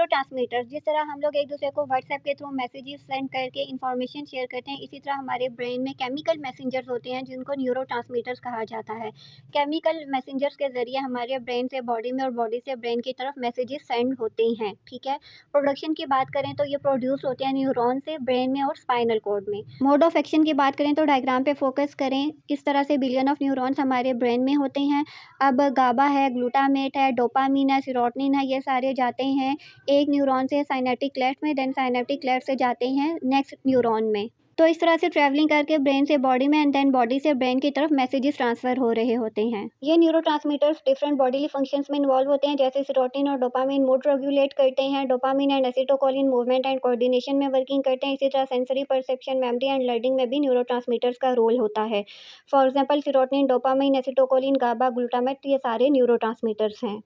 Neurotransmitters, जिस तरह हम लोग एक दूसरे को व्हाट्सएप के थ्रू मैसेजेस सेंड करके इन्फॉर्मेशन शेयर करते हैं, इसी तरह हमारे ब्रेन में केमिकल मैसेंजर्स होते हैं जिनको न्यूरोट्रांसमीटर्स कहा जाता है। केमिकल मैसेंजर्स के ज़रिए हमारे ब्रेन से बॉडी में और बॉडी से ब्रेन की तरफ मैसेजेस सेंड होते हैं, ठीक है। प्रोडक्शन की बात करें तो ये प्रोड्यूस होते हैं न्यूरॉन से ब्रेन में और स्पाइनल कॉर्ड में। मोड ऑफ एक्शन की बात करें तो डायग्राम पे फोकस करें। इस तरह से बिलियन ऑफ न्यूरॉन्स हमारे ब्रेन में होते हैं। अब गाबा है, ग्लूटामेट है, डोपामीन है, सेरोटोनिन है, ये सारे जाते हैं एक न्यूरॉन से साइनेप्टिक क्लेफ्ट में, देन साइनेप्टिक क्लेफ्ट से जाते हैं नेक्स्ट न्यूरॉन में। तो इस तरह से ट्रैवलिंग करके ब्रेन से बॉडी में एंड देन बॉडी से ब्रेन की तरफ मैसेजेस ट्रांसफर हो रहे होते हैं। ये न्यूरोट्रांसमीटर्स डिफरेंट बॉडीली फंक्शंस में इन्वॉल्व होते हैं, जैसे सेरोटोनिन और डोपामीन मूड रेगुलेट करते हैं, dopamine and acetylcholine movement and coordination में वर्किंग करते हैं। इसी तरह sensory perception, memory and learning में भी न्यूरोट्रांसमीटर्स का रोल होता है। For example serotonin, dopamine, acetylcholine, GABA, glutamate, ये सारे न्यूरोट्रांसमीटर्स हैं।